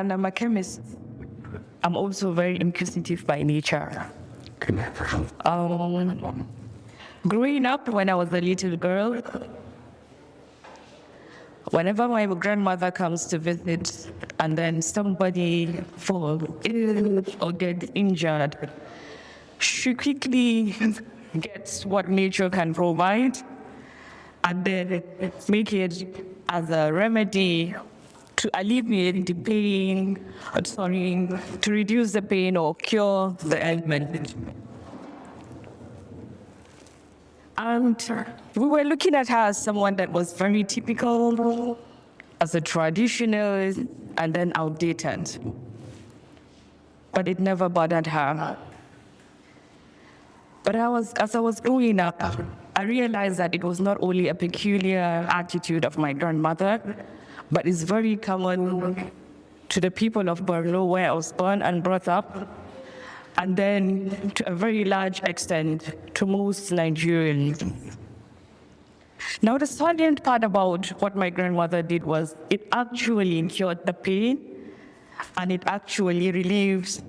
and I'm a chemist. I'm also very inquisitive by nature. Growing up, when I was a little girl, whenever my grandmother comes to visit and then somebody falls ill or gets injured, she quickly gets what nature can provide and then make it as a remedy to alleviate the pain, to reduce the pain or cure the ailment. And we were looking at her as someone that was very typical, as a traditional, and then outdated. But it never bothered her. But as I was growing up, I realized that it was not only a peculiar attitude of my grandmother, but it's very common to the people of Borno, where I was born and brought up, and then to a very large extent to most Nigerians. Now, the salient part about what my grandmother did was it actually cured the pain and it actually relieves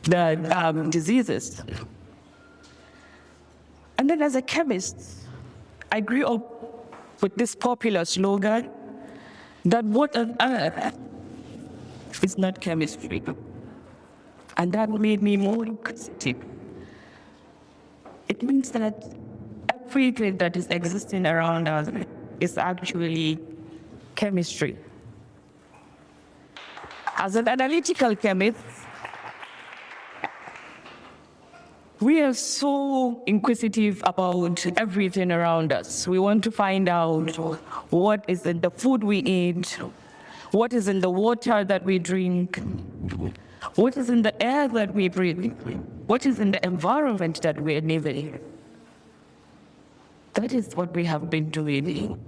the diseases. And then as a chemist, I grew up with this popular slogan that what on earth is not chemistry. And that made me more inquisitive. It means that everything that is existing around us is actually chemistry. As an analytical chemist, we are so inquisitive about everything around us. We want to find out what is in the food we eat, what is in the water that we drink, what is in the air that we breathe, what is in the environment that we are living. That is what we have been doing.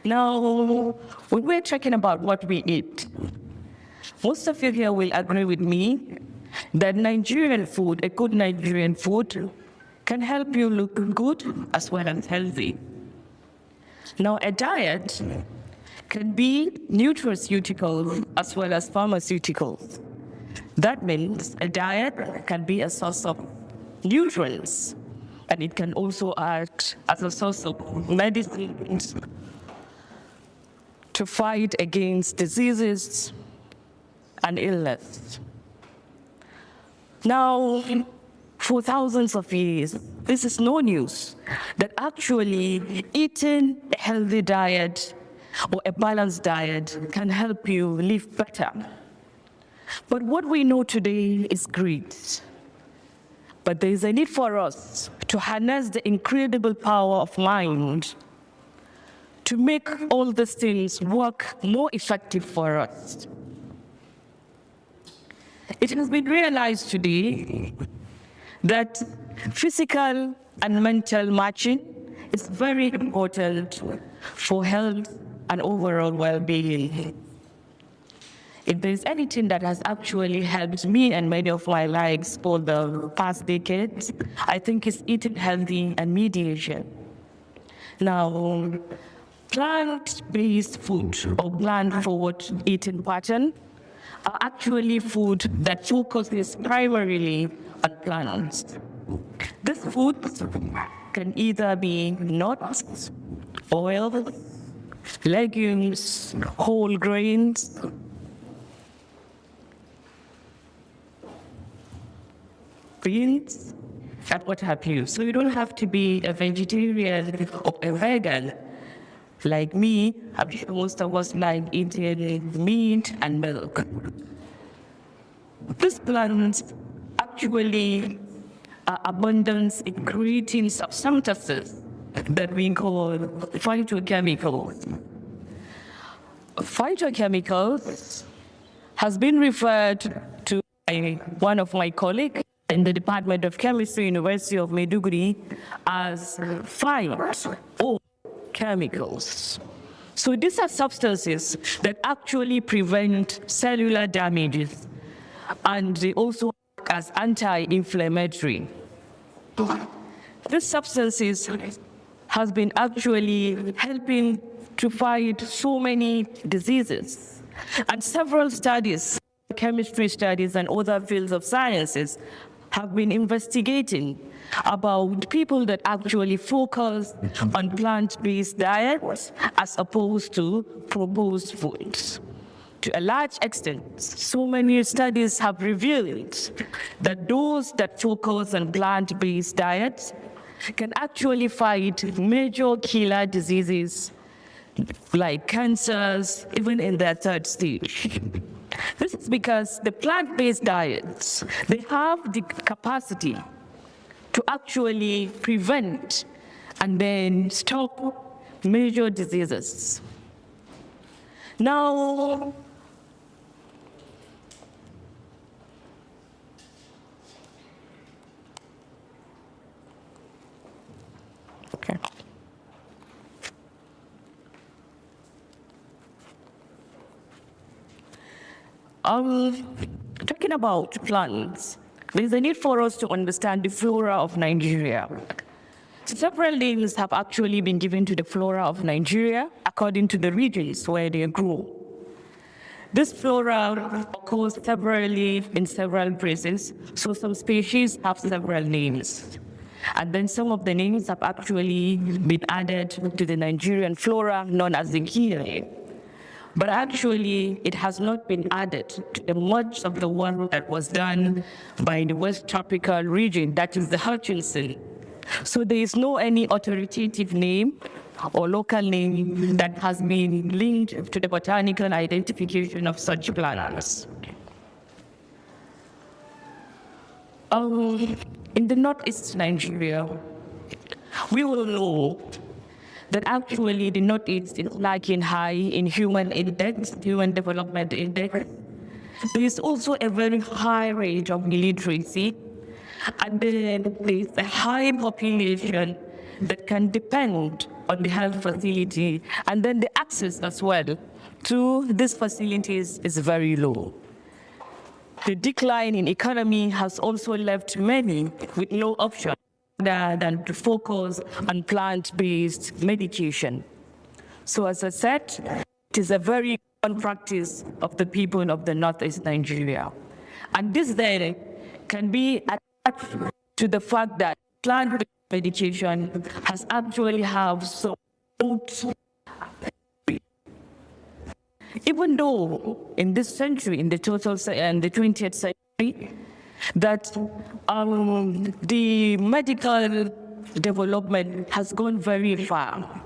Now, when we're talking about what we eat, most of you here will agree with me that Nigerian food, a good Nigerian food, can help you look good as well as healthy. Now, a diet can be nutraceutical as well as pharmaceuticals. That means a diet can be a source of nutrients, and it can also act as a source of medicine to fight against diseases and illness. Now, for thousands of years, this is no news, that actually eating a healthy diet or a balanced diet can help you live better. But what we know today is great. But there is a need for us to harness the incredible power of mind to make all these things work more effective for us. It has been realized today that physical and mental matching is very important for health and overall well-being. If there's anything that has actually helped me and many of my lives for the past decades, I think it's eating healthy and mediation. Now, plant-based food or plant-forward eating pattern are actually food that focuses primarily on plants. This food can either be nuts, oil, legumes, whole grains, beans, and what have you. So you don't have to be a vegetarian or a vegan. Like me, I'm sure most of us like eating meat and milk. These plants actually are abundant in creating substances that we call phytochemicals. Phytochemicals has been referred to by one of my colleagues in the Department of Chemistry, University of Maiduguri, as phyte or chemicals. So these are substances that actually prevent cellular damages, and they also act as anti-inflammatory. These substances has been actually helping to fight so many diseases And several studies, chemistry studies and other fields of sciences, have been investigating about people that actually focus on plant-based diets as opposed to proposed foods. To a large extent, so many studies have revealed that those that focus on plant-based diets can actually fight major killer diseases like cancers, even in their third stage. This is because the plant-based diets, they have the capacity to actually prevent and then stop major diseases. Now, okay. Talking about plants, there's a need for us to understand the flora of Nigeria. Several names have actually been given to the flora of Nigeria according to the regions where they grow. This flora occurs severally in several places, so some species have several names. And then some of the names have actually been added to the Nigerian flora known as the key name. But actually, it has not been added to much of the work that was done by the West Tropical region, that is the Hutchinson. So there is no any authoritative name or local name that has been linked to the botanical identification of such plants. In the northeast Nigeria, we will know that actually the Northeast is lagging high in human development index. There is also a very high rate of illiteracy, and then there is a high population that can depend on the health facility, and then the access as well to these facilities is very low. The decline in economy has also left many with no option than to focus on plant-based medication. So as I said, it is a very common practice of the people of the Northeast Nigeria. And this then can be attached to the fact that plant-based medication has actually have so even though in this century, in the 20th century, that the medical development has gone very far.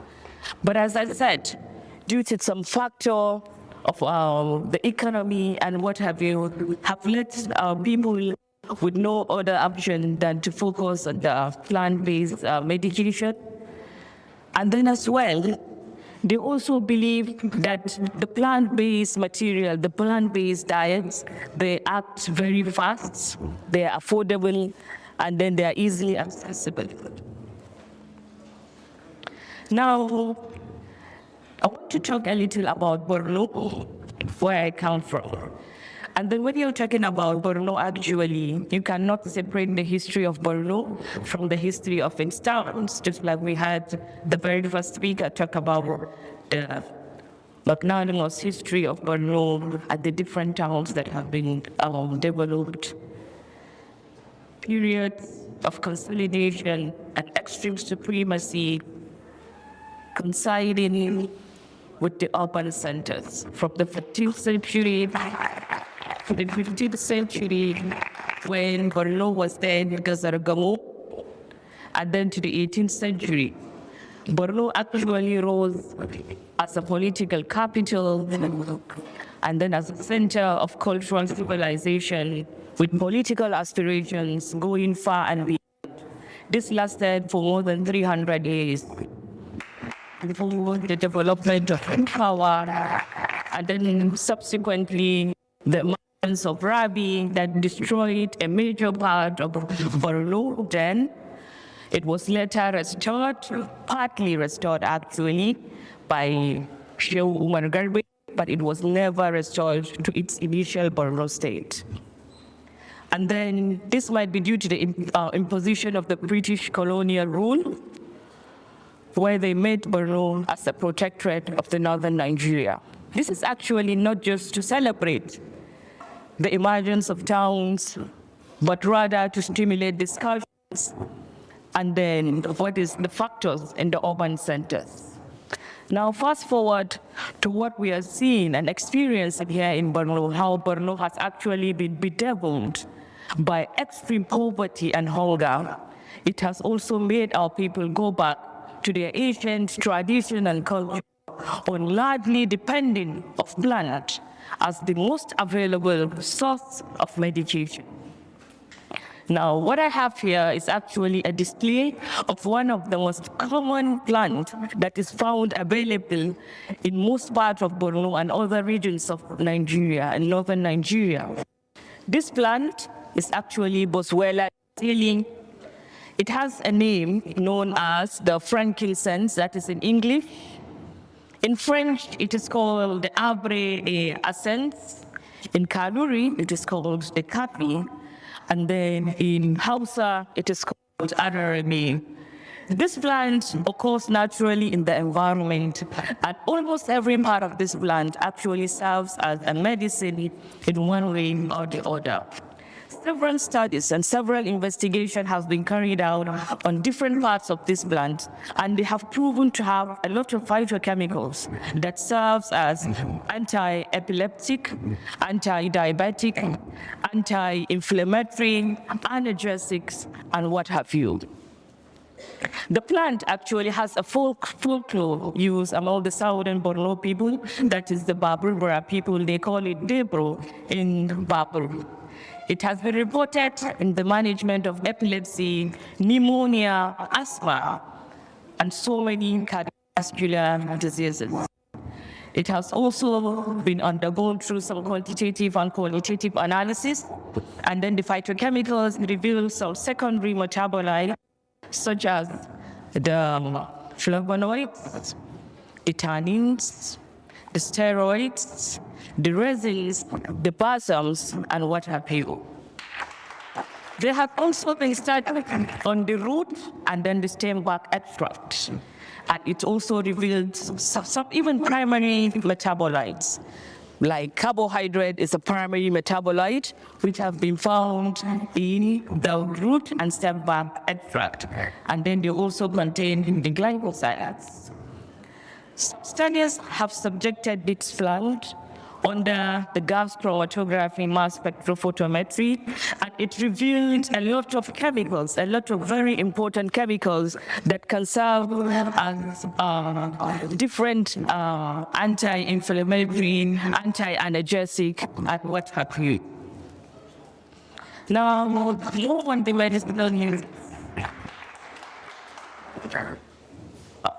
But as I said, due to some factor of the economy and what have you, have led people with no other option than to focus on the plant-based medication. And then as well, they also believe that the plant-based material, the plant-based diets, they act very fast, they are affordable, and then they are easily accessible. Now, I want to talk a little about Borno, where I come from. And then when you're talking about Borno, actually, you cannot separate the history of Borno from the history of its towns, just like we had the very first speaker talk about the magnanimous history of Borno at the different towns that have been developed. Periods of consolidation and extreme supremacy coinciding with the urban centers from the 14th century to the 15th century, when Borno was then Gazaragamo, and then to the 18th century. Borno actually rose as a political capital and then as a center of cultural civilization with political aspirations going far and beyond. This lasted for more than 300 years. Before the development of power, and then subsequently the of Rabi that destroyed a major part of Borno. Then it was later restored, partly restored actually, by Shehu Umar Garbe, but it was never restored to its initial Borno state. And then this might be due to the imposition of the British colonial rule, where they made Borno as a protectorate of the northern Nigeria. This is actually not just to celebrate the emergence of towns, but rather to stimulate discussions and then what is the factors in the urban centers. Now, fast forward to what we are seeing and experiencing here in Borno, how Borno has actually been bedeviled by extreme poverty and hunger. It has also made our people go back to their ancient tradition and culture, on largely depending of plant as the most available source of medication. Now, what I have here is actually a display of one of the most common plants that is found available in most parts of Borno and other regions of Nigeria and northern Nigeria. This plant is actually Boswellia healing. It has a name known as the frankincense, that is in English. In French, it is called the arbre et essence. In Kanuri, it is called the kapi. And then in Hausa, it is called adarami. This plant occurs naturally in the environment, and almost every part of this plant actually serves as a medicine in one way or the other. Several studies and several investigations have been carried out on different parts of this plant, and they have proven to have a lot of phytochemicals that serves as anti-epileptic, anti-diabetic, anti-inflammatory, analgesics, and what have you. The plant actually has a folklore use among the southern Borno people, that is the Babura people. They call it Debro in Babur. It has been reported in the management of epilepsy, pneumonia, asthma, and so many cardiovascular diseases. It has also been undergone through some quantitative and qualitative analysis, and then the phytochemicals reveal some secondary metabolites, such as the flavonoids, the tannins, the steroids, the resins, the balsams, and what have you. They have also been studied on the root and then the stem bark extract. And it also reveals some even primary metabolites, like carbohydrate is a primary metabolite, which have been found in the root and stem bark extract. And then they also contain the glycosides. Studies have subjected this plant under the gas chromatography mass spectrophotometry, and it revealed a lot of chemicals, a lot of very important chemicals that can serve as different anti-inflammatory, anti-analgesic, and what have you. Now, more on the medicinal use.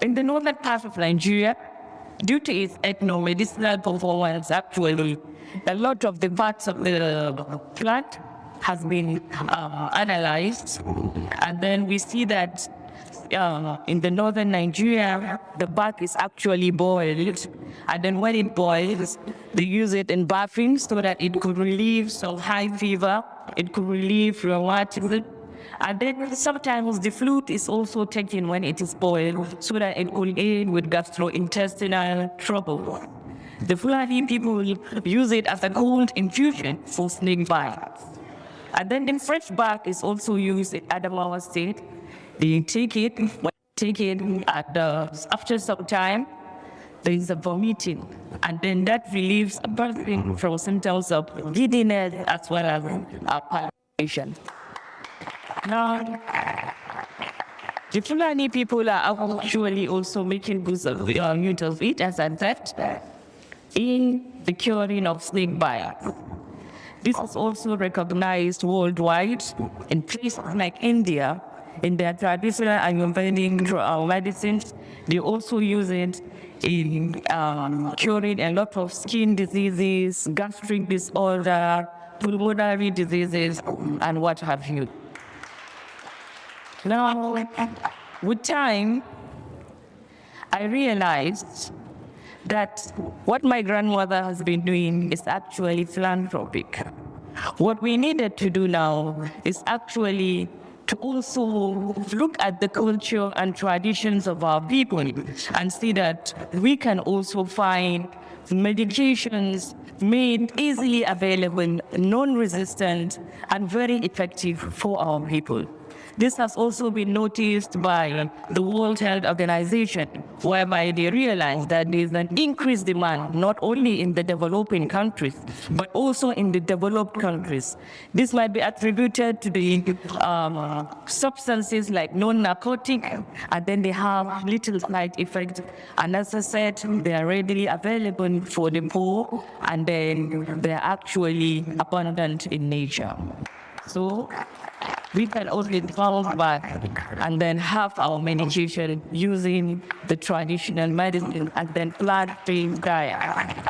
In the northern part of Nigeria, due to its ethno-medicinal performance, actually, a lot of the parts of the plant has been analyzed. And then we see that in the northern Nigeria, the bark is actually boiled. And then when it boils, they use it in bathing so that it could relieve some high fever, it could relieve rheumatism. And then sometimes the fluid is also taken when it is boiled so that it could aid with gastrointestinal trouble. The Fulani people use it as a cold infusion for snake bites. And then the fresh bark is also used in Adamawa State. They take it, after some time, there is a vomiting, and then that relieves a person from symptoms of giddiness as well as palpitation. Now, the Fulani people are actually also making use of it, as I said, in the curing of snake bite. This is also recognized worldwide in places like India. In their traditional Ayurvedic medicines, they also use it in curing a lot of skin diseases, gastric disorder, pulmonary diseases, and what have you. Now, with time, I realized that what my grandmother has been doing is actually philanthropic. What we needed to do now is actually to also look at the culture and traditions of our people and see that we can also find medications made easily available, non-resistant, and very effective for our people. This has also been noticed by the World Health Organization, whereby they realize that there is an increased demand not only in the developing countries, but also in the developed countries. This might be attributed to the substances like non-narcotic, and then they have little side effect. And as I said, they are readily available for the poor, and then they are actually abundant in nature. So we can only fall back and then have our medication using the traditional medicine and then plant-based diet.